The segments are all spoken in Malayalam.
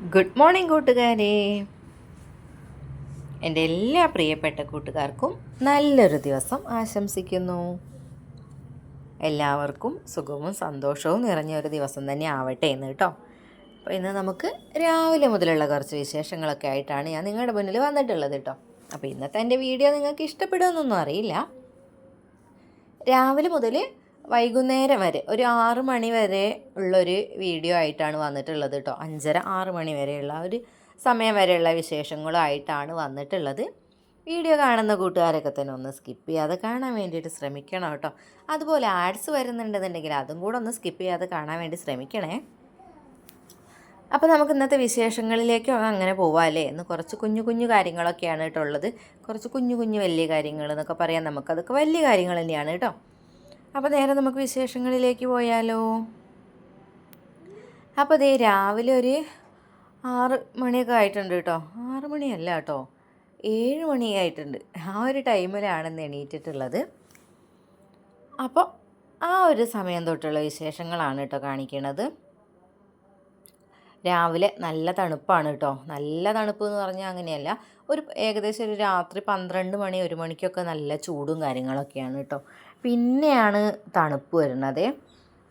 ഗുഡ് മോർണിംഗ് കൂട്ടുകാരെ. എൻ്റെ എല്ലാ പ്രിയപ്പെട്ട കൂട്ടുകാർക്കും നല്ലൊരു ദിവസം ആശംസിക്കുന്നു. എല്ലാവർക്കും സുഖവും സന്തോഷവും നിറഞ്ഞ ഒരു ദിവസം തന്നെ ആവട്ടെ എന്ന് കേട്ടോ. അപ്പോൾ ഇന്ന് നമുക്ക് രാവിലെ മുതലുള്ള കുറച്ച് വിശേഷങ്ങളൊക്കെ ആയിട്ടാണ് ഞാൻ നിങ്ങളുടെ മുന്നിൽ വന്നിട്ടുള്ളത് കേട്ടോ. അപ്പോൾ ഇന്നത്തെ എൻ്റെ വീഡിയോ നിങ്ങൾക്ക് ഇഷ്ടപ്പെടുമെന്നൊന്നും അറിയില്ല. രാവിലെ മുതൽ വൈകുന്നേരം വരെ ഒരു 6 മണി വരെ ഉള്ളൊരു വീഡിയോ ആയിട്ടാണ് വന്നിട്ടുള്ളത് കേട്ടോ. 5:30-6 മണി വരെയുള്ള ഒരു സമയം വരെയുള്ള വിശേഷങ്ങളുമായിട്ടാണ് വന്നിട്ടുള്ളത്. വീഡിയോ കാണുന്ന കൂട്ടുകാരൊക്കെ തന്നെ ഒന്ന് സ്കിപ്പ് ചെയ്യാതെ കാണാൻ വേണ്ടിയിട്ട് ശ്രമിക്കണം കേട്ടോ. അതുപോലെ ആഡ്സ് വരുന്നുണ്ടെന്നുണ്ടെങ്കിൽ അതും കൂടെ ഒന്ന് സ്കിപ്പ് ചെയ്യാതെ കാണാൻ വേണ്ടി ശ്രമിക്കണേ. അപ്പോൾ നമുക്ക് ഇന്നത്തെ വിശേഷങ്ങളിലേക്ക് അങ്ങനെ പോവാമല്ലേ. ഇന്ന് കുറച്ച് കുഞ്ഞു കുഞ്ഞു കാര്യങ്ങളൊക്കെയാണ് കേട്ടോ ഉള്ളത്. കുറച്ച് കുഞ്ഞു കുഞ്ഞു വലിയ കാര്യങ്ങൾ എന്നൊക്കെ പറയാം. നമുക്കതൊക്കെ വലിയ കാര്യങ്ങൾ തന്നെയാണ് കേട്ടോ. അപ്പോൾ നേരെ നമുക്ക് വിശേഷങ്ങളിലേക്ക് പോയാലോ. അപ്പോൾ ദേ രാവിലെ ഒരു 6 മണിയൊക്കെ ആയിട്ടുണ്ട് കേട്ടോ. 6 മണിയല്ല കേട്ടോ, 7 മണിയായിട്ടുണ്ട്. ആ ഒരു ടൈമിലാണെന്ന് എണീറ്റിട്ടുള്ളത്. അപ്പോൾ ആ ഒരു സമയം തൊട്ടുള്ള വിശേഷങ്ങളാണ് കേട്ടോ കാണിക്കണത്. രാവിലെ നല്ല തണുപ്പാണ് കേട്ടോ. നല്ല തണുപ്പ് എന്ന് പറഞ്ഞാൽ അങ്ങനെയല്ല, ഒരു ഏകദേശം ഒരു രാത്രി 12 മണി 1 മണിക്കൊക്കെ നല്ല ചൂടും കാര്യങ്ങളൊക്കെയാണ് കേട്ടോ. പിന്നെയാണ് തണുപ്പ് വരുന്നത്.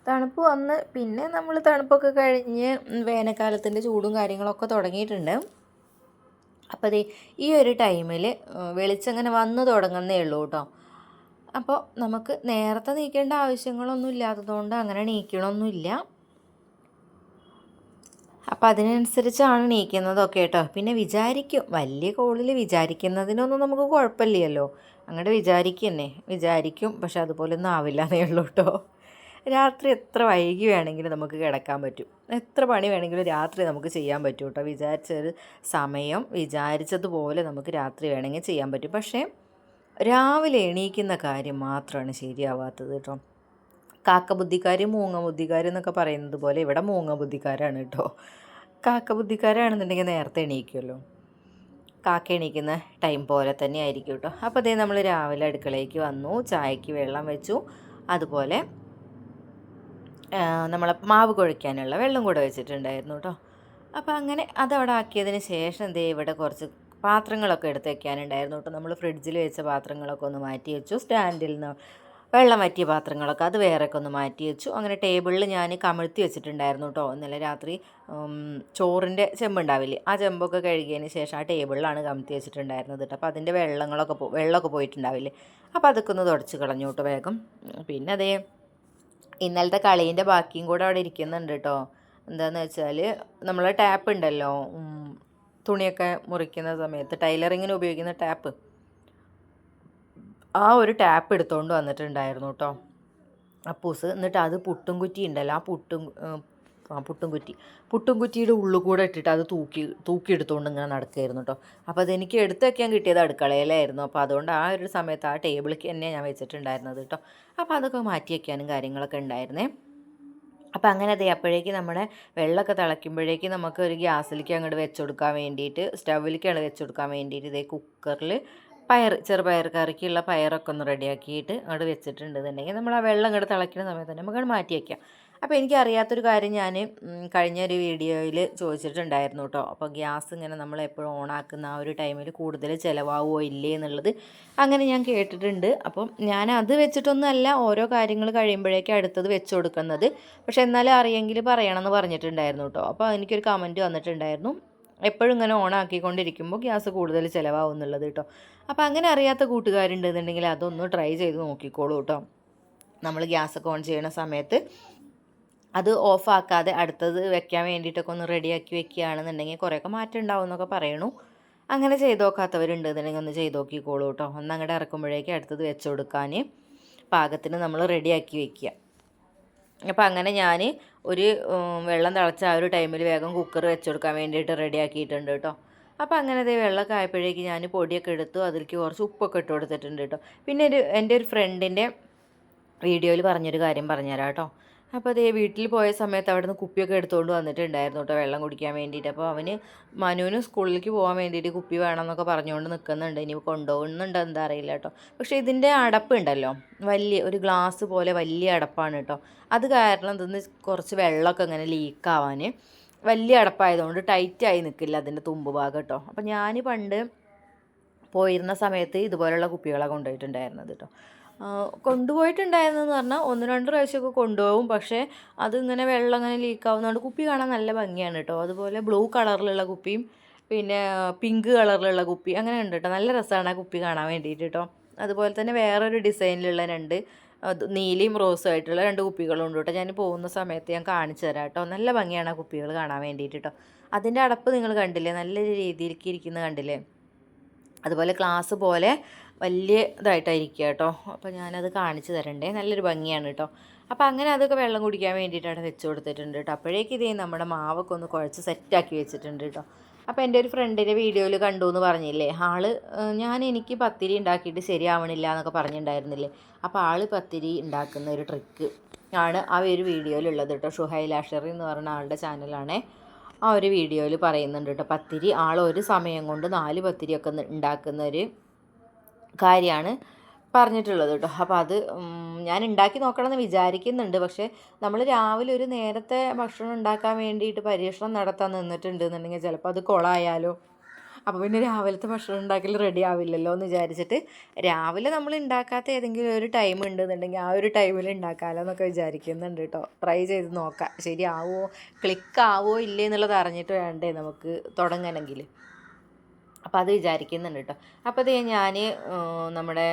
തണുപ്പ് വന്ന് പിന്നെ നമ്മൾ തണുപ്പൊക്കെ കഴിഞ്ഞ് വേനൽക്കാലത്തിൻ്റെ ചൂടും കാര്യങ്ങളൊക്കെ തുടങ്ങിയിട്ടുണ്ട്. അപ്പോൾ ഈ ഒരു ടൈമിൽ വെളിച്ചങ്ങനെ വന്ന് തുടങ്ങുന്നേ ഉള്ളൂ കേട്ടോ. അപ്പോൾ നമുക്ക് നേരത്തെ നീക്കേണ്ട ആവശ്യങ്ങളൊന്നും ഇല്ലാത്തതുകൊണ്ട് അങ്ങനെ നീക്കണമൊന്നുമില്ല. അപ്പോൾ അതിനനുസരിച്ചാണ് നീക്കുന്നതൊക്കെ കേട്ടോ. പിന്നെ വിചാരിക്കും, വലിയ കോളിൽ വിചാരിക്കുന്നതിനൊന്നും നമുക്ക് കുഴപ്പമില്ലല്ലോ. അങ്ങോട്ട് വിചാരിക്കും, പക്ഷെ അതുപോലൊന്നും ആവില്ല എന്നേ ഉള്ളൂ കേട്ടോ. രാത്രി എത്ര വൈകി വേണമെങ്കിലും നമുക്ക് കിടക്കാൻ പറ്റും. എത്ര പണി വേണമെങ്കിലും രാത്രി നമുക്ക് ചെയ്യാൻ പറ്റും കേട്ടോ. വിചാരിച്ചൊരു സമയം വിചാരിച്ചതുപോലെ നമുക്ക് രാത്രി വേണമെങ്കിൽ ചെയ്യാൻ പറ്റും. പക്ഷേ രാവിലെ എണീക്കുന്ന കാര്യം മാത്രമാണ് ശരിയാവാത്തത് കേട്ടോ. കാക്ക ബുദ്ധിക്കാർ മൂങ്ങ ബുദ്ധിക്കാർ എന്നൊക്കെ പറയുന്നത് പോലെ ഇവിടെ മൂങ്ങ ബുദ്ധിക്കാരാണ് കേട്ടോ. കാക്ക ബുദ്ധിക്കാരാണെന്നുണ്ടെങ്കിൽ നേരത്തെ എണീക്കുമല്ലോ. കാക്ക എണീക്കുന്ന ടൈം പോലെ തന്നെ ആയിരിക്കും കേട്ടോ. അപ്പോൾ അതേ നമ്മൾ രാവിലെ അടുക്കളയ്ക്ക് വന്നു, ചായക്ക് വെള്ളം വെച്ചു, അതുപോലെ നമ്മൾ മാവ് കുഴയ്ക്കാനുള്ള വെള്ളം കൂടെ വെച്ചിട്ടുണ്ടായിരുന്നു കേട്ടോ. അപ്പോൾ അങ്ങനെ അതവിടെ ആക്കിയതിന് ശേഷം ദേ ഇവിടെ കുറച്ച് പാത്രങ്ങളൊക്കെ എടുത്ത് വെക്കാനുണ്ടായിരുന്നു കേട്ടോ. നമ്മൾ ഫ്രിഡ്ജിൽ വെച്ച പാത്രങ്ങളൊക്കെ ഒന്ന് മാറ്റി വെച്ചു. സ്റ്റാൻഡിൽ നിന്ന് വെള്ളം വറ്റിയ പാത്രങ്ങളൊക്കെ അത് വേറെയൊക്കെ ഒന്ന് മാറ്റി വെച്ചു. അങ്ങനെ ടേബിളിൽ ഞാൻ കമിഴ്ത്തി വെച്ചിട്ടുണ്ടായിരുന്നു കേട്ടോ. ഇന്നലെ രാത്രി ചോറിൻ്റെ ചെമ്പുണ്ടാവില്ലേ, ആ ചെമ്പൊക്കെ കഴുകിയതിന് ശേഷം ആ ടേബിളിലാണ് കമിഴ്ത്തി വെച്ചിട്ടുണ്ടായിരുന്നത് കേട്ടോ. അപ്പോൾ അതിൻ്റെ വെള്ളമൊക്കെ പോയിട്ടുണ്ടാവില്ലേ, അപ്പോൾ അതൊക്കെ ഒന്ന് തുടച്ച് കളഞ്ഞു കേട്ടോ വേഗം. പിന്നെ അതേ ഇന്നലത്തെ കളീൻ്റെ ബാക്കിയും കൂടെ അവിടെ ഇരിക്കുന്നുണ്ട് കേട്ടോ. എന്താണെന്ന് വെച്ചാൽ നമ്മളെ ടാപ്പ് ഉണ്ടല്ലോ, തുണിയൊക്കെ മുറിക്കുന്ന സമയത്ത് ടൈലറിങ്ങിന് ഉപയോഗിക്കുന്ന ടാപ്പ്, ആ ഒരു ടാപ്പ് എടുത്തുകൊണ്ട് വന്നിട്ടുണ്ടായിരുന്നു കേട്ടോ അപ്പൂസ്. എന്നിട്ട് അത് പുട്ടും കുറ്റി ഉണ്ടല്ലോ, ആ പുട്ടും കുറ്റിയുടെ ഉള്ളിൽ കൂടെ ഇട്ടിട്ട് അത് തൂക്കി എടുത്തുകൊണ്ട് ഇങ്ങനെ നടക്കുകയായിരുന്നു കേട്ടോ. അപ്പോൾ അതെനിക്ക് എടുത്ത് വയ്ക്കാൻ കിട്ടിയത് അടുക്കളയിലായിരുന്നു. അപ്പോൾ അതുകൊണ്ട് ആ ഒരു സമയത്ത് ആ ടേബിളിലേക്ക് തന്നെ ഞാൻ വെച്ചിട്ടുണ്ടായിരുന്നത് കേട്ടോ. അപ്പോൾ അതൊക്കെ മാറ്റി വയ്ക്കാനും കാര്യങ്ങളൊക്കെ ഉണ്ടായിരുന്നേ. അപ്പോൾ അങ്ങനെ അപ്പോഴേക്ക് നമ്മുടെ വെള്ളമൊക്കെ തിളയ്ക്കുമ്പോഴേക്ക് നമുക്ക് ഒരു ഗ്യാസിലേക്ക് അങ്ങോട്ട് വെച്ച് കൊടുക്കാൻ വേണ്ടിയിട്ട്, സ്റ്റൗവിലേക്കാണ് വെച്ച് കൊടുക്കാൻ വേണ്ടിയിട്ട് ഇതേ കുക്കറിൽ ചെറുപയർ കറിക്കുള്ള പയറൊക്കെ ഒന്ന് റെഡിയാക്കിയിട്ട് അങ്ങോട്ട് വെച്ചിട്ടുണ്ടെന്നുണ്ടെങ്കിൽ നമ്മൾ ആ വെള്ളം അങ്ങോട്ട് തിളയ്ക്കുന്ന സമയത്ത് തന്നെ നമുക്ക് മാറ്റി വയ്ക്കാം. അപ്പോൾ എനിക്കറിയാത്തൊരു കാര്യം ഞാൻ കഴിഞ്ഞ ഒരു വീഡിയോയിൽ ചോദിച്ചിട്ടുണ്ടായിരുന്നു കേട്ടോ. അപ്പോൾ ഗ്യാസ് ഇങ്ങനെ നമ്മൾ എപ്പോഴും ഓണാക്കുന്ന ആ ഒരു ടൈമിൽ കൂടുതൽ ചിലവാകുമോ ഇല്ലേ എന്നുള്ളത് അങ്ങനെ ഞാൻ കേട്ടിട്ടുണ്ട്. അപ്പം ഞാൻ അത് വെച്ചിട്ടൊന്നുമല്ല ഓരോ കാര്യങ്ങൾ കഴിയുമ്പോഴേക്കും അടുത്തത് വെച്ച് കൊടുക്കുന്നത്. പക്ഷേ എന്നാലും അറിയെങ്കിൽ പറയണമെന്ന് പറഞ്ഞിട്ടുണ്ടായിരുന്നു കേട്ടോ. അപ്പോൾ എനിക്കൊരു കമൻറ്റ് വന്നിട്ടുണ്ടായിരുന്നു, എപ്പോഴും ഇങ്ങനെ ഓണാക്കിക്കൊണ്ടിരിക്കുമ്പോൾ ഗ്യാസ് കൂടുതൽ ചിലവാകും എന്നുള്ളത് കേട്ടോ. അപ്പോൾ അങ്ങനെ അറിയാത്ത കൂട്ടുകാരുണ്ടെന്നുണ്ടെങ്കിൽ അതൊന്ന് ട്രൈ ചെയ്ത് നോക്കിക്കോളൂ കേട്ടോ. നമ്മൾ ഗ്യാസൊക്കെ ഓൺ ചെയ്യുന്ന സമയത്ത് അത് ഓഫാക്കാതെ അടുത്തത് വെക്കാൻ വേണ്ടിയിട്ടൊക്കെ ഒന്ന് റെഡിയാക്കി വെക്കുകയാണെന്നുണ്ടെങ്കിൽ കുറേയൊക്കെ മാറ്റം ഉണ്ടാവും എന്നൊക്കെ പറയണു. അങ്ങനെ ചെയ്ത് നോക്കാത്തവരുണ്ടെന്നുണ്ടെങ്കിൽ ഒന്ന് ചെയ്ത് നോക്കിക്കോളൂ കേട്ടോ. ഒന്ന് അങ്ങോട്ട് ഇറക്കുമ്പോഴേക്കും അടുത്തത് വെച്ച് കൊടുക്കാൻ പാകത്തിന് നമ്മൾ റെഡിയാക്കി വെക്കുക. അപ്പോൾ അങ്ങനെ ഞാൻ ഒരു വെള്ളം തിളച്ച ആ ഒരു ടൈമിൽ വേഗം കുക്കർ വെച്ച് കൊടുക്കാൻ വേണ്ടിയിട്ട് റെഡിയാക്കിയിട്ടുണ്ട് കേട്ടോ. അപ്പോൾ അങ്ങനെ വെള്ളമൊക്കെ ആയപ്പോഴേക്ക് ഞാൻ പൊടിയൊക്കെ എടുത്തു, അതിലേക്ക് കുറച്ച് ഉപ്പൊക്കെ ഇട്ട് കൊടുത്തിട്ടുണ്ട് കേട്ടോ. പിന്നെ എൻ്റെ ഒരു ഫ്രണ്ടിൻ്റെ വീഡിയോയിൽ പറഞ്ഞൊരു കാര്യം പറഞ്ഞുതരാം കേട്ടോ. അപ്പോൾ വീട്ടിൽ പോയ സമയത്ത് അവിടെ നിന്ന് കുപ്പിയൊക്കെ എടുത്തുകൊണ്ട് വന്നിട്ടുണ്ടായിരുന്നു കേട്ടോ വെള്ളം കുടിക്കാൻ വേണ്ടിയിട്ട്. അപ്പോൾ മനുവിന് സ്കൂളിലേക്ക് പോകാൻ വേണ്ടിയിട്ട് കുപ്പി വേണമെന്നൊക്കെ പറഞ്ഞുകൊണ്ട് നിൽക്കുന്നുണ്ട്. ഇനി കൊണ്ടുപോകുന്നുണ്ടോ എന്താ അറിയില്ല കേട്ടോ. പക്ഷേ ഇതിൻ്റെ അടപ്പുണ്ടല്ലോ, വലിയ ഒരു ഗ്ലാസ് പോലെ വലിയ അടപ്പാണ് കേട്ടോ. അത് കാരണം ഇതൊന്ന് കുറച്ച് വെള്ളമൊക്കെ ഇങ്ങനെ ലീക്കാവാൻ വലിയ അടപ്പായതുകൊണ്ട് ടൈറ്റായി നിൽക്കില്ല അതിൻ്റെ തുമ്പ് ഭാഗം കേട്ടോ. അപ്പോൾ ഞാൻ പണ്ട് പോയിരുന്ന സമയത്ത് ഇതുപോലുള്ള കുപ്പികളാണ് കൊണ്ടുപോയിട്ടുണ്ടായിരുന്നത് കേട്ടോ. കൊണ്ടുപോയിട്ടുണ്ടായിരുന്നതെന്ന് പറഞ്ഞാൽ 1-2 പ്രാവശ്യമൊക്കെ കൊണ്ടുപോകും. പക്ഷേ അതിങ്ങനെ വെള്ളം ഇങ്ങനെ ലീക്കാവുന്നതുകൊണ്ട് കുപ്പി കാണാൻ നല്ല ഭംഗിയാണ് കേട്ടോ. അതുപോലെ ബ്ലൂ കളറിലുള്ള കുപ്പിയും പിന്നെ പിങ്ക് കളറിലുള്ള കുപ്പി അങ്ങനെ ഉണ്ട് കേട്ടോ. നല്ല രസമാണ് ആ കുപ്പി കാണാൻ വേണ്ടിയിട്ട് കേട്ടോ. അതുപോലെ തന്നെ വേറൊരു ഡിസൈനിലുള്ള 2 നീലയും റോസും ആയിട്ടുള്ള 2 കുപ്പികളുണ്ട് കേട്ടോ. ഞാൻ പോകുന്ന സമയത്ത് ഞാൻ കാണിച്ചു തരാം കേട്ടോ. നല്ല ഭംഗിയാണ് ആ കുപ്പികൾ കാണാൻ വേണ്ടിയിട്ട് കേട്ടോ. അതിൻ്റെ അടപ്പ് നിങ്ങൾ കണ്ടില്ലേ, നല്ല രീതിയിലേക്ക് ഇരിക്കുന്നത് കണ്ടില്ലേ. അതുപോലെ ഗ്ലാസ് പോലെ വലിയ ഇതായിട്ടായിരിക്കുക കേട്ടോ. അപ്പോൾ ഞാനത് കാണിച്ചു തരണ്ടേ, നല്ലൊരു ഭംഗിയാണ് കേട്ടോ. അപ്പോൾ അങ്ങനെ അതൊക്കെ വെള്ളം കുടിക്കാൻ വേണ്ടിയിട്ടാണ് വെച്ച് കൊടുത്തിട്ടുണ്ട് കേട്ടോ. അപ്പോഴേക്ക് ഇതേ നമ്മുടെ മാവൊക്കെ ഒന്ന് കുഴച്ച് സെറ്റാക്കി വെച്ചിട്ടുണ്ട് കേട്ടോ. അപ്പോൾ എൻ്റെ ഒരു ഫ്രണ്ടിൻ്റെ വീഡിയോയിൽ കണ്ടു എന്ന് പറഞ്ഞില്ലേ, എനിക്ക് പത്തിരി ഉണ്ടാക്കിയിട്ട് ശരിയാവണില്ല എന്നൊക്കെ പറഞ്ഞിട്ടുണ്ടായിരുന്നില്ലേ. അപ്പോൾ പത്തിരി ഉണ്ടാക്കുന്ന ഒരു ട്രിക്ക് ആണ് ആ ഒരു വീഡിയോയിലുള്ളത് കേട്ടോ. ഷുഹൈൽ അഷറി എന്ന് പറയുന്ന ആളുടെ ചാനലാണേ. ആ ഒരു വീഡിയോയിൽ പറയുന്നുണ്ട് കേട്ടോ. പത്തിരി ഒരു സമയം കൊണ്ട് 4 പത്തിരിയൊക്കെ ഉണ്ടാക്കുന്ന ഒരു കാര്യമാണ് പറഞ്ഞിട്ടുള്ളത് കേട്ടോ. അപ്പോൾ അത് ഞാൻ ഉണ്ടാക്കി നോക്കണമെന്ന് വിചാരിക്കുന്നുണ്ട്. പക്ഷേ നമ്മൾ രാവിലെ ഒരു നേരത്തെ ഭക്ഷണം ഉണ്ടാക്കാൻ വേണ്ടിയിട്ട് പരീക്ഷണം നടത്താൻ നിന്നിട്ടുണ്ടെന്നുണ്ടെങ്കിൽ ചിലപ്പോൾ അത് കുളമായാലോ. അപ്പോൾ പിന്നെ രാവിലത്തെ ഭക്ഷണം ഉണ്ടാക്കൽ റെഡി ആവില്ലല്ലോ എന്ന് വിചാരിച്ചിട്ട് രാവിലെ നമ്മൾ ഉണ്ടാക്കാത്ത ഏതെങ്കിലും ഒരു ടൈം ഉണ്ടെന്നുണ്ടെങ്കിൽ ആ ഒരു ടൈമിൽ ഉണ്ടാക്കാമല്ലോ എന്നൊക്കെ വിചാരിക്കുന്നുണ്ട് കേട്ടോ. ട്രൈ ചെയ്ത് നോക്കാം, ശരിയാവോ ക്ലിക്കാവോ ഇല്ലേ എന്നുള്ളത് അറിഞ്ഞിട്ട് വേണ്ടേ നമുക്ക് തുടങ്ങണമെങ്കിൽ. അപ്പോൾ അത് വിചാരിക്കുന്നുണ്ട് കേട്ടോ. അപ്പോൾ അത് ഞാൻ നമ്മുടെ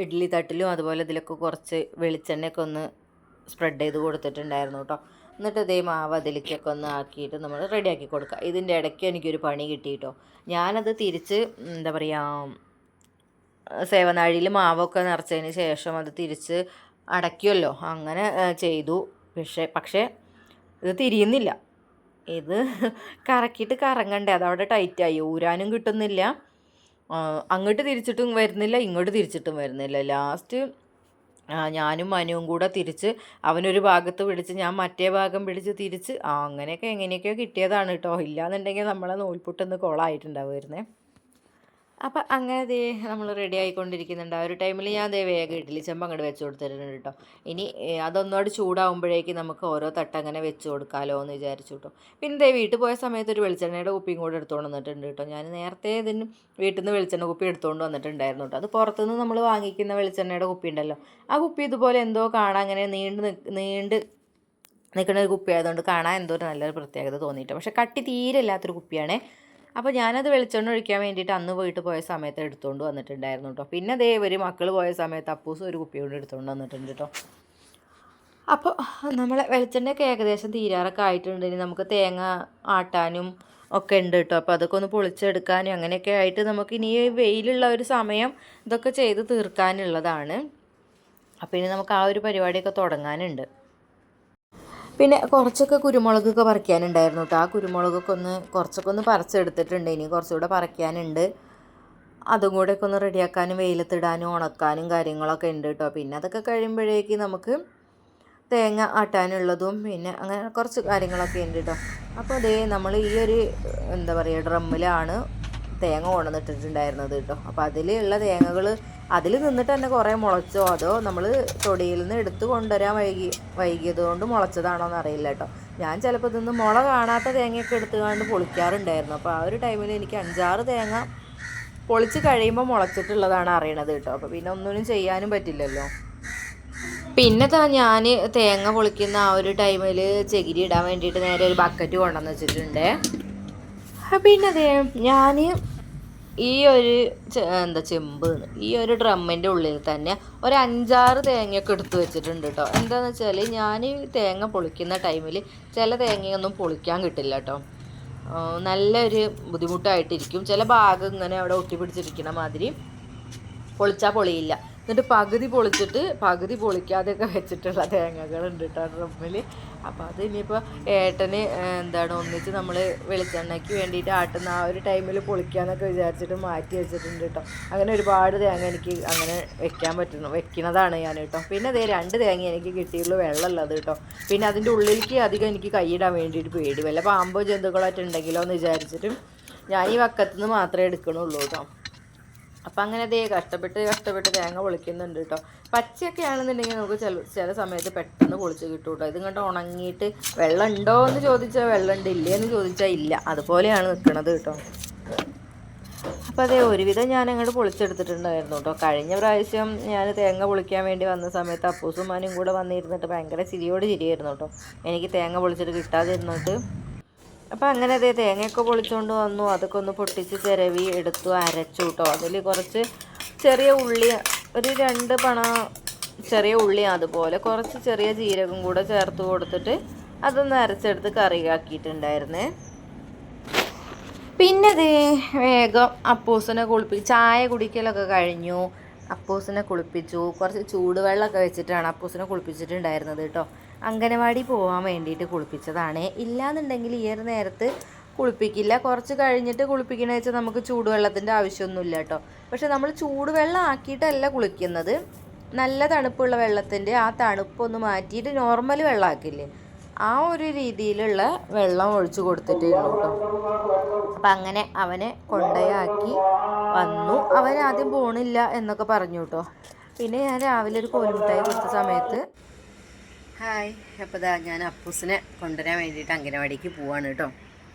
ഇഡ്ഡലി തട്ടിലും അതുപോലെ ഇതിലൊക്കെ കുറച്ച് വെളിച്ചെണ്ണയൊക്കെ ഒന്ന് സ്പ്രെഡ് ചെയ്ത് കൊടുത്തിട്ടുണ്ടായിരുന്നു കേട്ടോ. എന്നിട്ട് ഇതേ മാവ് അതിലേക്കൊക്കെ ഒന്ന് ആക്കിയിട്ട് നമ്മൾ റെഡിയാക്കി കൊടുക്കുക. ഇതിൻ്റെ ഇടയ്ക്ക് എനിക്കൊരു പണി കിട്ടിയിട്ടോ. ഞാനത് തിരിച്ച് എന്താ പറയുക, സേവനാഴിയിൽ മാവൊക്കെ നിറച്ചതിന് ശേഷം അത് തിരിച്ച് അടയ്ക്കുമല്ലോ, അങ്ങനെ ചെയ്തു. പക്ഷേ ഇത് തിരിയുന്നില്ല. ഇത് കറക്കിയിട്ട് കറങ്ങണ്ടേ, അതവിടെ ടൈറ്റായി, ഊരാനും കിട്ടുന്നില്ല. അങ്ങോട്ട് തിരിച്ചിട്ടും വരുന്നില്ല, ഇങ്ങോട്ട് തിരിച്ചിട്ടും വരുന്നില്ല. ലാസ്റ്റ് ഞാനും മനുവും കൂടെ തിരിച്ച് അവനൊരു ഭാഗത്ത് പിടിച്ച് ഞാൻ മറ്റേ ഭാഗം പിടിച്ച് തിരിച്ച് അങ്ങനെയൊക്കെ എങ്ങനെയൊക്കെയോ കിട്ടിയതാണ് കേട്ടോ. ഇല്ലയെന്നുണ്ടെങ്കിൽ നമ്മളെ നൂൽപുട്ടൊന്ന് കോളായിട്ടുണ്ടാവുമായിരുന്നേ. അപ്പം അങ്ങനെ ദേ നമ്മൾ റെഡി ആയിക്കൊണ്ടിരിക്കുന്നുണ്ട്. ആ ഒരു ടൈമിൽ ഞാൻ വേഗം ഇഡ്ഡലി ചെമ്പ് അങ്ങോട്ട് വെച്ച് കൊടുത്തിട്ടുണ്ട് കേട്ടോ. ഇനി അതൊന്നോട് ചൂടാവുമ്പോഴേക്ക് നമുക്ക് ഓരോ തട്ട് അങ്ങനെ വെച്ച് കൊടുക്കാമല്ലോ എന്ന് വിചാരിച്ചു കേട്ടോ. പിന്നെ വീട്ടിൽ പോയ സമയത്ത് ഒരു വെളിച്ചെണ്ണയുടെ കുപ്പിയും കൂടെ എടുത്തുകൊണ്ട് വന്നിട്ടുണ്ട് കേട്ടോ. ഞാൻ നേരത്തെ ഇതിന് വീട്ടിൽ നിന്ന് വെളിച്ചെണ്ണ കുപ്പി എടുത്തുകൊണ്ട് വന്നിട്ടുണ്ടായിരുന്നു കേട്ടോ. അത് പുറത്തുനിന്ന് നമ്മൾ വാങ്ങിക്കുന്ന വെളിച്ചെണ്ണയുടെ കുപ്പി ഉണ്ടല്ലോ, ആ കുപ്പി ഇതുപോലെ എന്തോ കാണാൻ അങ്ങനെ നീണ്ട് നിൽക്കുന്ന ഒരു കുപ്പി ആയതുകൊണ്ട് കാണാൻ എന്തോ ഒരു നല്ലൊരു പ്രത്യേകത തോന്നിയിട്ട്. പക്ഷേ കട്ടി തീരെ ഇല്ലാത്തൊരു കുപ്പിയാണേ. അപ്പോൾ ഞാനത് വെളിച്ചെണ്ണ ഒഴിക്കാൻ വേണ്ടിയിട്ട് അന്ന് വീട്ടിൽ പോയ സമയത്ത് എടുത്തുകൊണ്ട് വന്നിട്ടുണ്ടായിരുന്നു കേട്ടോ. പിന്നെ അതേ ഒരു മക്കൾ പോയ സമയത്ത് അപ്പൂസ് ഒരു കുപ്പി കൊണ്ട് എടുത്തുകൊണ്ട് വന്നിട്ടുണ്ട് കേട്ടോ. അപ്പോൾ നമ്മളെ വെളിച്ചെണ്ണയൊക്കെ ഏകദേശം തീരാറൊക്കെ ആയിട്ടുണ്ട്. ഇനി നമുക്ക് തേങ്ങ ആട്ടാനും ഒക്കെ ഉണ്ട് കേട്ടോ. അപ്പോൾ അതൊക്കെ ഒന്ന് പൊളിച്ചെടുക്കാനും അങ്ങനെയൊക്കെ ആയിട്ട് നമുക്ക് ഇനി വെയിലുള്ള ഒരു സമയം ഇതൊക്കെ ചെയ്ത് തീർക്കാനുള്ളതാണ്. അപ്പോൾ ഇനി നമുക്ക് ആ ഒരു പരിപാടിയൊക്കെ തുടങ്ങാനുണ്ട്. പിന്നെ കുറച്ചൊക്കെ കുരുമുളകൊക്കെ പറിക്കാനുണ്ടായിരുന്നു കേട്ടോ. ആ കുരുമുളകൊക്കെ കുറച്ചൊക്കെ ഒന്ന് പറിച്ചെടുത്തിട്ടുണ്ട്. ഇനി കുറച്ചുകൂടെ പറിക്കാനുണ്ട്. അതും കൂടെയൊക്കെ ഒന്ന് റെഡിയാക്കാനും വെയിലത്തിടാനും ഉണക്കാനും കാര്യങ്ങളൊക്കെ ഉണ്ട് കേട്ടോ. പിന്നെ അതൊക്കെ കഴിയുമ്പോഴേക്ക് നമുക്ക് തേങ്ങ ആട്ടാനുള്ളതും പിന്നെ അങ്ങനെ കുറച്ച് കാര്യങ്ങളൊക്കെ ഉണ്ട് കേട്ടോ. അപ്പോൾ അതേ നമ്മൾ ഈ ഒരു എന്താ പറയുക ഡ്രമ്മിലാണ് തേങ്ങ കൊണ്ടുവന്നിട്ടിട്ടുണ്ടായിരുന്നത് കേട്ടോ. അപ്പോൾ അതിലുള്ള തേങ്ങകൾ അതിൽ നിന്നിട്ട് തന്നെ കുറേ മുളച്ചോ അതോ നമ്മൾ തൊടിയിൽ നിന്ന് എടുത്ത് കൊണ്ടുവരാൻ വൈകിയത് കൊണ്ട് മുളച്ചതാണോ എന്നറിയില്ല കേട്ടോ. ഞാൻ ചിലപ്പോൾ ഇതിന്ന് മുള കാണാത്ത തേങ്ങയൊക്കെ എടുത്തുകൊണ്ട് പൊളിക്കാറുണ്ടായിരുന്നു. അപ്പോൾ ആ ഒരു ടൈമിൽ എനിക്ക് 5-6 തേങ്ങ പൊളിച്ച് കഴിയുമ്പോൾ മുളച്ചിട്ടുള്ളതാണ് അറിയണത് കേട്ടോ. അപ്പോൾ പിന്നെ ഒന്നിനും ചെയ്യാനും പറ്റില്ലല്ലോ. പിന്നെ ഞാൻ തേങ്ങ പൊളിക്കുന്ന ആ ഒരു ടൈമിൽ ചകിരി ഇടാൻ വേണ്ടിയിട്ട് നേരെ ഒരു ബക്കറ്റ് കൊണ്ടുവന്ന് വെച്ചിട്ടുണ്ട്. പിന്നെ അതേ ഞാൻ ഈ ഒരു ചെമ്പ് ഈ ഒരു ഡ്രമ്മിൻ്റെ ഉള്ളിൽ തന്നെ ഒരു 5-6 തേങ്ങയൊക്കെ എടുത്ത് വെച്ചിട്ടുണ്ട് കേട്ടോ. എന്താണെന്ന് വെച്ചാൽ ഞാൻ തേങ്ങ പൊളിക്കുന്ന ടൈമിൽ ചില തേങ്ങയൊന്നും പൊളിക്കാൻ കിട്ടില്ല കേട്ടോ. നല്ലൊരു ബുദ്ധിമുട്ടായിട്ടിരിക്കും. ചില ഭാഗം ഇങ്ങനെ അവിടെ ഒട്ടിപ്പിടിച്ചിരിക്കണ മാതിരി പൊളിച്ചാൽ പൊളിയില്ല. എന്നിട്ട് പകുതി പൊളിച്ചിട്ട് പകുതി പൊളിക്കാതെയൊക്കെ വെച്ചിട്ടുള്ള തേങ്ങകളുണ്ട് കേട്ടോ ഡ്രമ്മിൽ. അപ്പോൾ അത് ഇനിയിപ്പോൾ ഏട്ടന് ഒന്നിച്ച് നമ്മൾ വെളിച്ചെണ്ണയ്ക്ക് വേണ്ടിയിട്ട് ആട്ടുന്ന ആ ഒരു ടൈമിൽ പൊളിക്കാമെന്നൊക്കെ വിചാരിച്ചിട്ട് മാറ്റി വെച്ചിട്ടുണ്ട് കേട്ടോ. അങ്ങനെ ഒരുപാട് തേങ്ങ എനിക്ക് അങ്ങനെ വെക്കുന്നതാണ് ഞാൻ കേട്ടോ. പിന്നെ അതേ 2 തേങ്ങ എനിക്ക് കിട്ടിയുള്ളൂ വെള്ളമുള്ളത് കേട്ടോ. പിന്നെ അതിൻ്റെ ഉള്ളിലേക്ക് അധികം എനിക്ക് കൈയിടാൻ വേണ്ടിയിട്ട് പേടി, വല്ല പാമ്പോ ജന്തുക്കളായിട്ട് ഉണ്ടെങ്കിലോ എന്ന് വിചാരിച്ചിട്ട് ഞാൻ ഈ വക്കത്തുനിന്ന് മാത്രമേ എടുക്കണുള്ളൂ കേട്ടോ. അപ്പം അങ്ങനെ ദേ കഷ്ടപ്പെട്ട് തേങ്ങ പൊളിക്കുന്നുണ്ട് കേട്ടോ. പച്ചയൊക്കെ ആണെന്നുണ്ടെങ്കിൽ നമുക്ക് ചില സമയത്ത് പെട്ടെന്ന് പൊളിച്ച് കിട്ടും കേട്ടോ. ഇത് കണ്ട് ഉണങ്ങിയിട്ട് വെള്ളം ഉണ്ടോ എന്ന് ചോദിച്ചാൽ വെള്ളം ഉണ്ട്, ഇല്ലയെന്ന് ചോദിച്ചാൽ ഇല്ല, അതുപോലെയാണ് നിൽക്കുന്നത് കേട്ടോ. അപ്പോൾ അതേ ഒരുവിധം ഞാൻ അങ്ങോട്ട് പൊളിച്ചെടുത്തിട്ടുണ്ടായിരുന്നു കേട്ടോ. കഴിഞ്ഞ പ്രാവശ്യം ഞാൻ തേങ്ങ പൊളിക്കാൻ വേണ്ടി വന്ന സമയത്ത് അപ്പൂസും മാനും കൂടെ വന്നിരുന്നിട്ട് ഭയങ്കര ചിരിയായിരുന്നു കേട്ടോ, എനിക്ക് തേങ്ങ പൊളിച്ചിട്ട് കിട്ടാതിരുന്നിട്ട്. അപ്പോൾ അങ്ങനെ അതേ തേങ്ങയൊക്കെ പൊളിച്ചുകൊണ്ട് വന്നു, അതൊക്കെ ഒന്ന് പൊട്ടിച്ച് ചിരവി എടുത്തു, അരച്ചു കേട്ടോ. അതിൽ കുറച്ച് ചെറിയ ഉള്ളി, ഒരു 2 പണ ചെറിയ ഉള്ളി, അതുപോലെ കുറച്ച് ചെറിയ ജീരകം കൂടെ ചേർത്ത് കൊടുത്തിട്ട് അതൊന്ന് അരച്ചെടുത്ത് കറിയാക്കിയിട്ടുണ്ടായിരുന്നേ. പിന്നെ അത് വേഗം അപ്പൂസിനെ ചായ കുടിക്കലൊക്കെ കഴിഞ്ഞു. അപ്പൂസിനെ കുളിപ്പിച്ചു, കുറച്ച് ചൂടുവെള്ളമൊക്കെ വെച്ചിട്ടാണ് അപ്പൂസിനെ കുളിപ്പിച്ചിട്ടുണ്ടായിരുന്നത് കേട്ടോ. അംഗനവാടി പോകാൻ വേണ്ടിയിട്ട് കുളിപ്പിച്ചതാണ്. ഇല്ലയെന്നുണ്ടെങ്കിൽ ഈ ഒരു നേരത്ത് കുളിപ്പിക്കില്ല, കുറച്ച് കഴിഞ്ഞിട്ട് കുളിപ്പിക്കണമെന്ന് വെച്ചാൽ നമുക്ക് ചൂടുവെള്ളത്തിൻ്റെ ആവശ്യമൊന്നുമില്ല കേട്ടോ. പക്ഷെ നമ്മൾ ചൂടുവെള്ളം ആക്കിയിട്ടല്ല കുളിക്കുന്നത്, നല്ല തണുപ്പുള്ള വെള്ളത്തിൻ്റെ ആ തണുപ്പൊന്ന് മാറ്റിയിട്ട് നോർമൽ വെള്ളമാക്കില്ലേ, ആ ഒരു രീതിയിലുള്ള വെള്ളം ഒഴിച്ചു കൊടുത്തിട്ടേ ഉള്ളൂ കേട്ടോ. അപ്പം അങ്ങനെ അവനെ കൊണ്ടയാക്കി വന്നു. അവൻ ആദ്യം പോണില്ല എന്നൊക്കെ പറഞ്ഞു കേട്ടോ. പിന്നെ ഞാൻ രാവിലെ ഒരു കോലുമിഠായി കൊടുത്ത സമയത്ത് ഹായ്, അപ്പോൾ ഞാൻ അപ്പൂസിനെ കൊണ്ടുവരാൻ വേണ്ടിയിട്ട് അംഗനവാടിക്ക് പോവാണ് കേട്ടോ.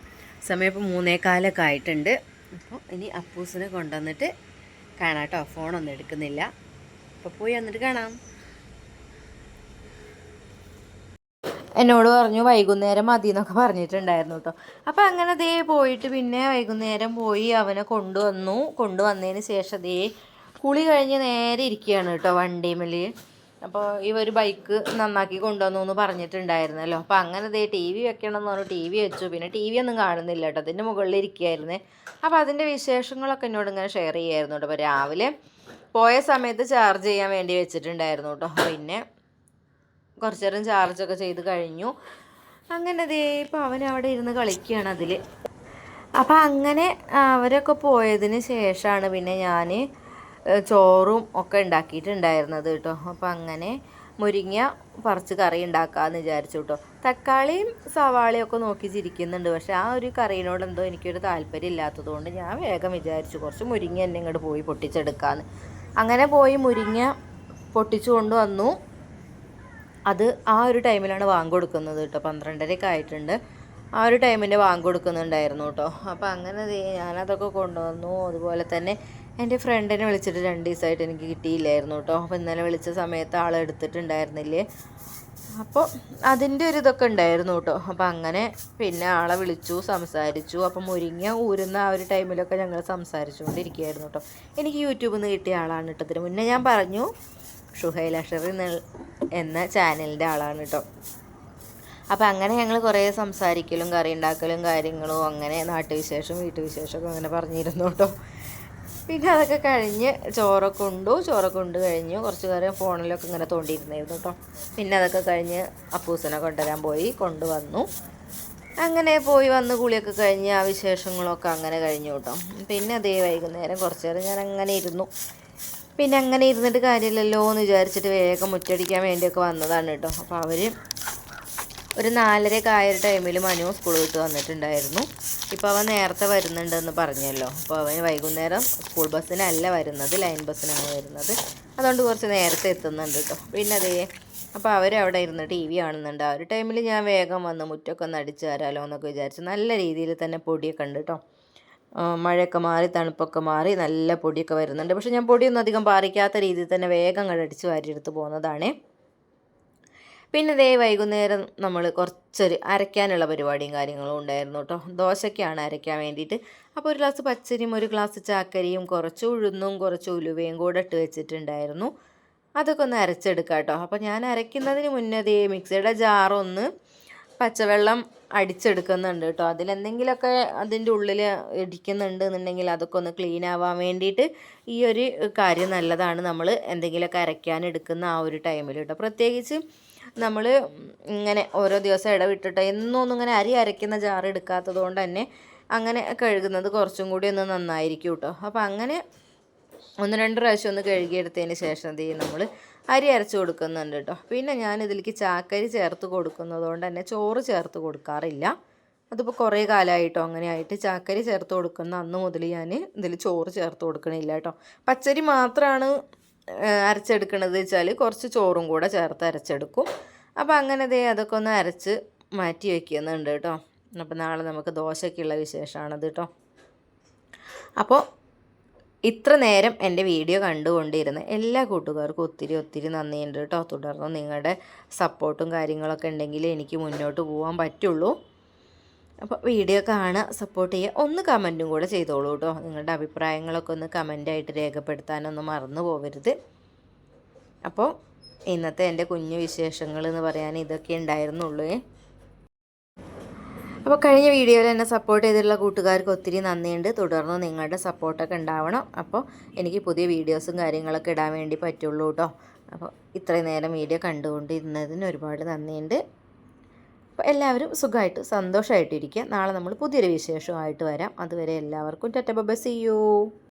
സമയം ഇപ്പോൾ 3:15 ആയിട്ടുണ്ട്. അപ്പോൾ ഇനി അപ്പൂസിനെ കൊണ്ടുവന്നിട്ട് കാണാം കേട്ടോ. ഫോണൊന്നും എടുക്കുന്നില്ല, അപ്പോൾ പോയി വന്നിട്ട് കാണാം. എന്നോട് പറഞ്ഞു വൈകുന്നേരം മതി എന്നൊക്കെ പറഞ്ഞിട്ടുണ്ടായിരുന്നു കേട്ടോ. അപ്പോൾ അങ്ങനെ ദേ പോയിട്ട് പിന്നെ വൈകുന്നേരം പോയി അവനെ കൊണ്ടുവന്നതിന് ശേഷം ദേ കുളി കഴിഞ്ഞ് നേരെ ഇരിക്കുകയാണ് കേട്ടോ വണ്ടിമേൽ. അപ്പോൾ ഒരു ബൈക്ക് നന്നാക്കി കൊണ്ടുവന്നു എന്ന് പറഞ്ഞിട്ടുണ്ടായിരുന്നല്ലോ. അപ്പോൾ അങ്ങനെ ദേ ടി വി വെക്കണം എന്ന് പറഞ്ഞു ടി വി വെച്ചു. പിന്നെ ടി വി ഒന്നും കാണുന്നില്ല കേട്ടോ, അതിൻ്റെ മുകളിൽ ഇരിക്കുകയായിരുന്നേ. അപ്പോൾ അതിൻ്റെ വിശേഷങ്ങളൊക്കെ എന്നോട് ഇങ്ങനെ ഷെയർ ചെയ്യായിരുന്നു കേട്ടോ. അപ്പോൾ രാവിലെ പോയ സമയത്ത് ചാർജ് ചെയ്യാൻ വേണ്ടി വെച്ചിട്ടുണ്ടായിരുന്നു കേട്ടോ. പിന്നെ കുറച്ച് നേരം ചാർജൊക്കെ ചെയ്ത് കഴിഞ്ഞു. അങ്ങനെ ദേ ഇപ്പോൾ അവൻ അവിടെ ഇരുന്ന് കളിക്കുകയാണ് അതിൽ. അപ്പോൾ അങ്ങനെ അവരൊക്കെ പോയതിന് ശേഷമാണ് പിന്നെ ഞാൻ ചോറും ഒക്കെ ഉണ്ടാക്കിയിട്ടുണ്ടായിരുന്നത് കേട്ടോ. അപ്പോൾ അങ്ങനെ മുരിങ്ങ പറിച്ച് കറി ഉണ്ടാക്കാമെന്ന് വിചാരിച്ചു കേട്ടോ. തക്കാളിയും സവാളയും ഒക്കെ നോക്കി ചിരിക്കുന്നുണ്ട്, പക്ഷേ ആ ഒരു കറീനോട് എന്തോ എനിക്കൊരു താല്പര്യം ഇല്ലാത്തതുകൊണ്ട് ഞാൻ വേഗം വിചാരിച്ചു കുറച്ച് മുരിങ്ങ എന്നെ ഇങ്ങോട്ട് പോയി പൊട്ടിച്ചെടുക്കാമെന്ന്. അങ്ങനെ പോയി മുരിങ്ങ പൊട്ടിച്ചു കൊണ്ടുവന്നു. അത് ആ ഒരു ടൈമിലാണ് വാങ്ങി കൊടുക്കുന്നത് കേട്ടോ, 12:30 ആയിട്ടുണ്ട്. ആ ഒരു ടൈമിൻ്റെ വാങ്ങി കൊടുക്കുന്നുണ്ടായിരുന്നു കേട്ടോ. അപ്പോൾ അങ്ങനെ ഞാനതൊക്കെ കൊണ്ടുവന്നു. അതുപോലെ തന്നെ എൻ്റെ ഫ്രണ്ടിനെ വിളിച്ചിട്ട് 2 ദിവസമായിട്ട് എനിക്ക് കിട്ടിയില്ലായിരുന്നു കേട്ടോ. അപ്പോൾ ഇന്നലെ വിളിച്ച സമയത്ത് ആളെടുത്തിട്ടുണ്ടായിരുന്നില്ലേ, അപ്പോൾ അതിൻ്റെ ഒരു ഇതൊക്കെ ഉണ്ടായിരുന്നു കേട്ടോ. അപ്പോൾ അങ്ങനെ പിന്നെ ആളെ വിളിച്ചു, സംസാരിച്ചു. അപ്പോൾ മുരിങ്ങ ഊരുന്ന ആ ഒരു ടൈമിലൊക്കെ ഞങ്ങൾ സംസാരിച്ചുകൊണ്ടിരിക്കുകയായിരുന്നു കേട്ടോ. എനിക്ക് യൂട്യൂബിൽ നിന്ന് കിട്ടിയ ആളാണ് കേട്ടോ. ഇതിന് മുന്നേ ഞാൻ പറഞ്ഞു ഷുഹൈൽ അഷറി എന്ന ചാനലിൻ്റെ ആളാണ് കേട്ടോ. അപ്പം അങ്ങനെ ഞങ്ങൾ കുറേ സംസാരിക്കലും കറി ഉണ്ടാക്കലും കാര്യങ്ങളും അങ്ങനെ നാട്ടുവിശേഷം വീട്ടുവിശേഷമൊക്കെ അങ്ങനെ പറഞ്ഞിരുന്നു കേട്ടോ. പിന്നെ അതൊക്കെ കഴിഞ്ഞ് ചോറൊക്കെ ഉണ്ട് കഴിഞ്ഞു കുറച്ച് നേരം ഫോണിലൊക്കെ ഇങ്ങനെ തോണ്ടിയിരുന്നായിരുന്നു കേട്ടോ. പിന്നെ അതൊക്കെ കഴിഞ്ഞ് അപ്പൂസനെ കൊണ്ടുവരാൻ കൊണ്ടുവന്നു. അങ്ങനെ പോയി വന്ന് കുളിയൊക്കെ കഴിഞ്ഞ് ആ വിശേഷങ്ങളൊക്കെ അങ്ങനെ കഴിഞ്ഞു കേട്ടോ. പിന്നെ അതേ വൈകുന്നേരം കുറച്ച് നേരം ഞാൻ അങ്ങനെ ഇരുന്നു. പിന്നെ അങ്ങനെ ഇരുന്നിട്ട് കാര്യമില്ലല്ലോ എന്ന് വിചാരിച്ചിട്ട് വേഗം മുറ്റടിക്കാൻ വേണ്ടിയൊക്കെ വന്നതാണ് കേട്ടോ. അപ്പോൾ അവർ ഒരു 4:30 ആയ ടൈമിൽ മനു സ്കൂൾ വിട്ട് വന്നിട്ടുണ്ടായിരുന്നു. ഇപ്പോൾ അവൻ നേരത്തെ വരുന്നുണ്ടെന്ന് പറഞ്ഞല്ലോ. അപ്പോൾ അവൻ വൈകുന്നേരം സ്കൂൾ ബസ്സിനല്ല വരുന്നത്, ലൈൻ ബസ്സിനാണ് വരുന്നത്. അതുകൊണ്ട് കുറച്ച് നേരത്തെ എത്തുന്നുണ്ട് കേട്ടോ. പിന്നെ അതേ അപ്പോൾ അവരവിടെ ഇരുന്ന് ടി വി കാണുന്നുണ്ട്. ആ ഒരു ടൈമിൽ ഞാൻ വേഗം വന്ന് മുറ്റൊക്കെ ഒന്ന് അടിച്ച് തരാമല്ലോ എന്നൊക്കെ വിചാരിച്ചു. നല്ല രീതിയിൽ തന്നെ പൊടിയൊക്കെ ഉണ്ട് കേട്ടോ. മഴയൊക്കെ മാറി തണുപ്പൊക്കെ മാറി നല്ല പൊടിയൊക്കെ വരുന്നുണ്ട്. പക്ഷേ ഞാൻ പൊടിയൊന്നും അധികം പാറിക്കാത്ത രീതിയിൽ തന്നെ വേഗം അടിച്ച് വാരിയെടുത്ത് പോകുന്നതാണ്. പിന്നെ ദേ വൈകുന്നേരം നമ്മൾ കുറച്ചൊരു അരയ്ക്കാനുള്ള പരിപാടിയും കാര്യങ്ങളും ഉണ്ടായിരുന്നു കേട്ടോ. ദോശയ്ക്കാണ് അരയ്ക്കാൻ വേണ്ടിയിട്ട്. അപ്പോൾ ഒരു ഗ്ലാസ് പച്ചരിയും ഒരു ഗ്ലാസ് ചാക്കരിയും കുറച്ച് ഉഴുന്നും കുറച്ച് ഉലുവയും കൂടെ ഇട്ട് വെച്ചിട്ടുണ്ടായിരുന്നു. അതൊക്കെ ഒന്ന് അരച്ചെടുക്കാം കേട്ടോ. അപ്പോൾ ഞാൻ അരയ്ക്കുന്നതിന് മുന്നേ ദേ മിക്സിയുടെ ജാറൊന്ന് പച്ചവെള്ളം അടിച്ചെടുക്കുന്നുണ്ട് കേട്ടോ. അതിലെന്തെങ്കിലുമൊക്കെ അതിൻ്റെ ഉള്ളിൽ ഇടിക്കുന്നുണ്ട് എന്നുണ്ടെങ്കിൽ അതൊക്കെ ഒന്ന് ക്ലീൻ ആവാൻ വേണ്ടിയിട്ട് ഈ ഒരു കാര്യം നല്ലതാണ്, നമ്മൾ എന്തെങ്കിലുമൊക്കെ അരയ്ക്കാൻ എടുക്കുന്ന ആ ഒരു ടൈമിൽ കേട്ടോ. പ്രത്യേകിച്ച് നമ്മൾ ഇങ്ങനെ ഓരോ ദിവസം ഇടവിട്ടിട്ട് എന്നൊന്നും ഇങ്ങനെ അരി അരയ്ക്കുന്ന ജാർ എടുക്കാത്തത് കൊണ്ട് തന്നെ അങ്ങനെ കഴുകുന്നത് കുറച്ചും കൂടി ഒന്ന് നന്നായിരിക്കും കേട്ടോ. അപ്പോൾ അങ്ങനെ 1-2 പ്രാവശ്യം ഒന്ന് കഴുകിയെടുത്തതിന് ശേഷം നമ്മൾ അരി അരച്ച് കൊടുക്കുന്നുണ്ട് കേട്ടോ. പിന്നെ ഞാൻ ഇതിലേക്ക് ചാക്കരി ചേർത്ത് കൊടുക്കുന്നത് കൊണ്ട് തന്നെ ചോറ് ചേർത്ത് കൊടുക്കാറില്ല. അതിപ്പോൾ കുറേ കാലമായിട്ടോ അങ്ങനെ ആയിട്ട്. ചാക്കരി ചേർത്ത് കൊടുക്കുന്ന അന്ന് മുതൽ ഞാൻ ഇതിൽ ചോറ് ചേർത്ത് കൊടുക്കണില്ല കേട്ടോ. പച്ചരി മാത്രമാണ് അരച്ചെടുക്കണത് വെച്ചാൽ കുറച്ച് ചോറും കൂടെ ചേർത്ത് അരച്ചെടുക്കും. അപ്പോൾ അങ്ങനെ അതൊക്കെ ഒന്ന് അരച്ച് മാറ്റി വയ്ക്കുന്നുണ്ട് കേട്ടോ. അപ്പോൾ നാളെ നമുക്ക് ദോശയ്ക്കുള്ള വിശേഷമാണത് കേട്ടോ. അപ്പോൾ ഇത്ര നേരം എൻ്റെ വീഡിയോ കണ്ടുകൊണ്ടിരുന്ന എല്ലാ കൂട്ടുകാർക്കും ഒത്തിരി ഒത്തിരി നന്ദിയുണ്ട് കേട്ടോ. തുടർന്ന് നിങ്ങളുടെ സപ്പോർട്ടും കാര്യങ്ങളൊക്കെ ഉണ്ടെങ്കിൽ എനിക്ക് മുന്നോട്ട് പോകാൻ പറ്റുള്ളൂ. അപ്പോൾ വീഡിയോ കാണുക, സപ്പോർട്ട് ചെയ്യുക, ഒന്ന് കമൻറ്റും കൂടെ ചെയ്തോളൂ കേട്ടോ. നിങ്ങളുടെ അഭിപ്രായങ്ങളൊക്കെ ഒന്ന് കമൻറ്റായിട്ട് രേഖപ്പെടുത്താനൊന്നും മറന്നു പോകരുത്. അപ്പോൾ ഇന്നത്തെ എൻ്റെ കുഞ്ഞു വിശേഷങ്ങൾ എന്ന് പറയാൻ ഇതൊക്കെ ഉണ്ടായിരുന്നുള്ളൂ. അപ്പോൾ കഴിഞ്ഞ വീഡിയോയിൽ എന്നെ സപ്പോർട്ട് ചെയ്തിട്ടുള്ള കൂട്ടുകാർക്ക് ഒത്തിരി നന്ദിയുണ്ട്. തുടർന്ന് നിങ്ങളുടെ സപ്പോർട്ടൊക്കെ ഉണ്ടാവണം. അപ്പോൾ എനിക്ക് പുതിയ വീഡിയോസും കാര്യങ്ങളൊക്കെ ഇടാൻ വേണ്ടി പറ്റുള്ളൂ കേട്ടോ. അപ്പോൾ ഇത്രയും നേരം വീഡിയോ കണ്ടുകൊണ്ടിരുന്നതിന് ഒരുപാട് നന്ദിയുണ്ട്. അപ്പോൾ എല്ലാവരും സുഖമായിട്ട് സന്തോഷമായിട്ടിരിക്കുക. നാളെ നമ്മൾ പുതിയൊരു വിശേഷമായിട്ട് വരാം. അതുവരെ എല്ലാവർക്കും tata bye bye, see U.